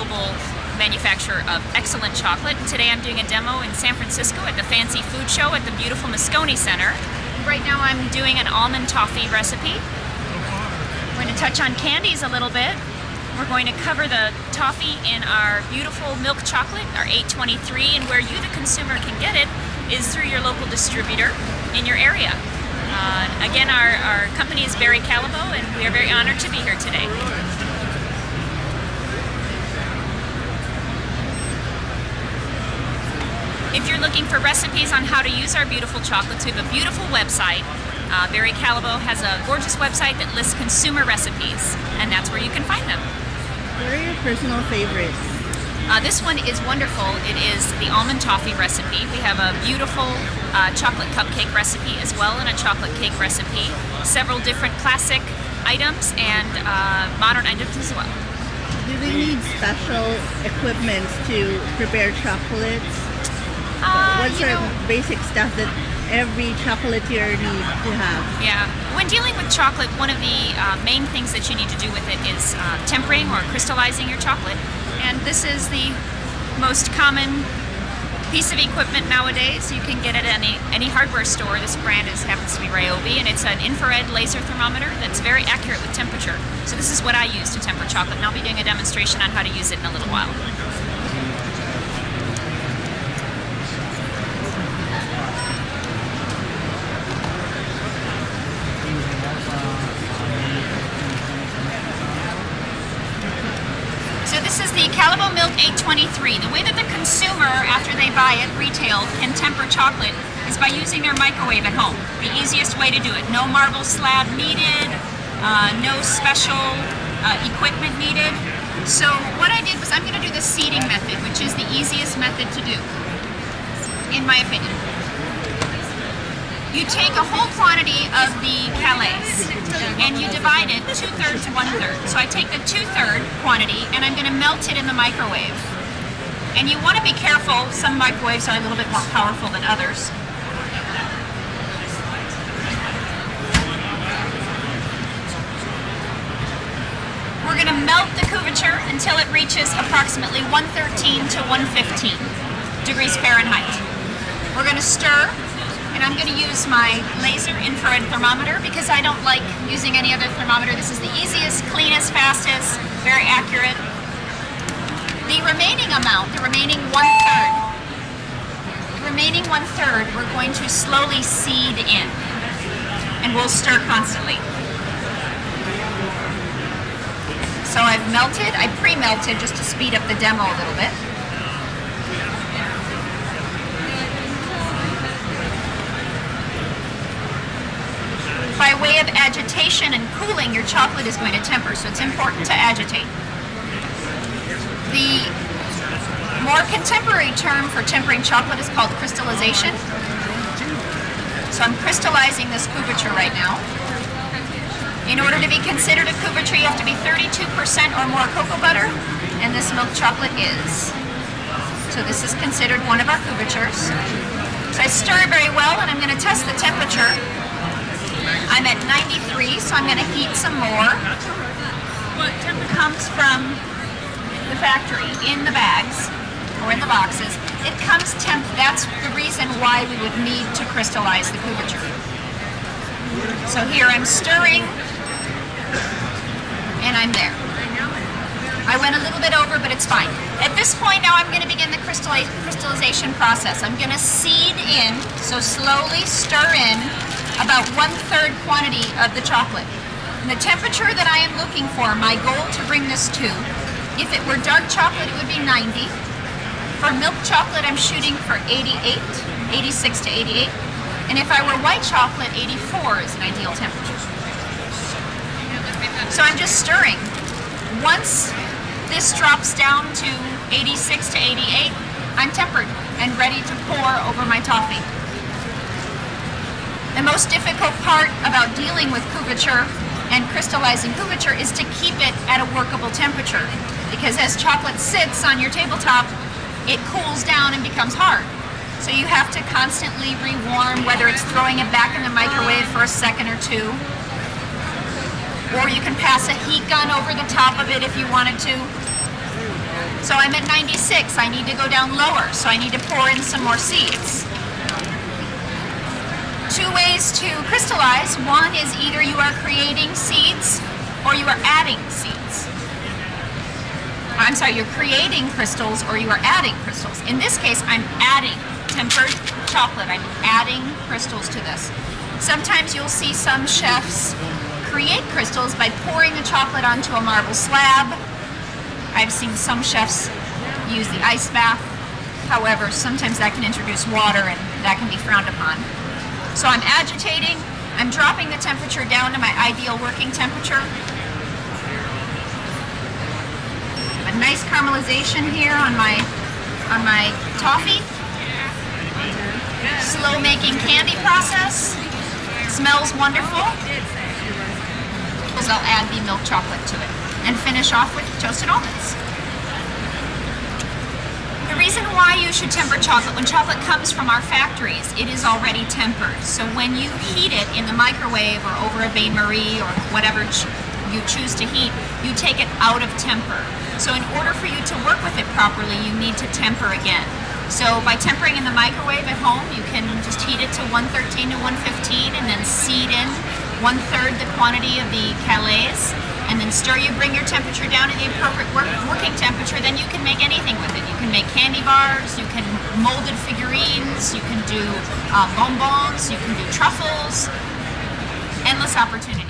global manufacturer of excellent chocolate. And today I'm doing a demo in San Francisco at the Fancy Food Show at the beautiful Moscone Center. Right now I'm doing an almond toffee recipe. We're going to touch on candies a little bit. We're going to cover the toffee in our beautiful milk chocolate, our 823, and where you, the consumer, can get it is through your local distributor in your area. Again, our company is Callebaut, and we are very honored to be here today. If you're looking for recipes on how to use our beautiful chocolates, we have a beautiful website. Callebaut has a gorgeous website that lists consumer recipes, and that's where you can find them. What are your personal favorites? This one is wonderful. It is the almond toffee recipe. We have a beautiful chocolate cupcake recipe as well, and a chocolate cake recipe. Several different classic items and modern items as well. Do they need special equipment to prepare chocolates? What sort of basic stuff that every chocolatier needs to have? Yeah. When dealing with chocolate, one of the main things that you need to do with it is tempering or crystallizing your chocolate. And this is the most common piece of equipment nowadays. You can get it at any hardware store. This brand happens to be Ryobi, and it's an infrared laser thermometer that's very accurate with temperature. So this is what I use to temper chocolate, and I'll be doing a demonstration on how to use it in a little while. So this is the Callebaut Milk 823. The way that the consumer, after they buy it retail, can temper chocolate is by using their microwave at home. The easiest way to do it. No marble slab needed, no special equipment needed. So what I did was I'm going to do the seeding method, which is the easiest method to do, in my opinion. You take a whole quantity of the Calais and you divide it 2/3 to 1/3. So I take the 2/3 quantity and I'm going to melt it in the microwave. And you want to be careful, some microwaves are a little bit more powerful than others. We're going to melt the couverture until it reaches approximately 113 to 115 degrees Fahrenheit. We're going to stir. And I'm going to use my laser infrared thermometer because I don't like using any other thermometer. This is the easiest, cleanest, fastest, very accurate. The remaining amount, the remaining 1/3, we're going to slowly seed in. And we'll stir constantly. So I've melted, I pre-melted just to speed up the demo a little bit. By way of agitation and cooling, your chocolate is going to temper, so it's important to agitate. The more contemporary term for tempering chocolate is called crystallization. So I'm crystallizing this couverture right now. In order to be considered a couverture, you have to be 32% or more cocoa butter, and this milk chocolate is. So this is considered one of our couvertures. So I stir it very well, and I'm going to test the temperature. I'm at 93, so I'm going to heat some more. What temperature comes from the factory in the bags or in the boxes? It comes temp. That's the reason why we would need to crystallize the couverture. So here I'm stirring, and I'm there. I went a little bit over, but it's fine. At this point now, I'm going to begin the crystallization process. I'm going to seed in, so slowly stir in about 1/3 quantity of the chocolate. And the temperature that I am looking for, my goal to bring this to, if it were dark chocolate, it would be 90. For milk chocolate, I'm shooting for 88, 86 to 88. And if I were white chocolate, 84 is an ideal temperature. So I'm just stirring. Once this drops down to 86 to 88, I'm tempered and ready to pour over my toffee. The most difficult part about dealing with couverture and crystallizing couverture is to keep it at a workable temperature, because as chocolate sits on your tabletop, it cools down and becomes hard. So you have to constantly rewarm, whether it's throwing it back in the microwave for a second or two, or you can pass a heat gun over the top of it if you wanted to. So I'm at 96. I need to go down lower. So I need to pour in some more seeds. Two ways to crystallize. One is either you are creating seeds or you are adding seeds. I'm sorry, you're creating crystals or you are adding crystals. In this case, I'm adding tempered chocolate. I'm adding crystals to this. Sometimes you'll see some chefs create crystals by pouring the chocolate onto a marble slab. I've seen some chefs use the ice bath. However, sometimes that can introduce water and that can be frowned upon. So I'm agitating, I'm dropping the temperature down to my ideal working temperature. A nice caramelization here on my toffee. Slow making candy process. Smells wonderful. I'll add the milk chocolate to it and finish off with toasted almonds. The reason why you should temper chocolate, when chocolate comes from our factories, it is already tempered. So when you heat it in the microwave or over a bain-marie or whatever you choose to heat, you take it out of temper. So in order for you to work with it properly, you need to temper again. So by tempering in the microwave at home, you can just heat it to 113 to 115 and then seed in 1/3 the quantity of the Callebaut, and then stir. You bring your temperature down to the appropriate working temperature, then you can make anything with it. You can make candy bars, you can molded figurines, you can do bonbons, you can do truffles. Endless opportunity.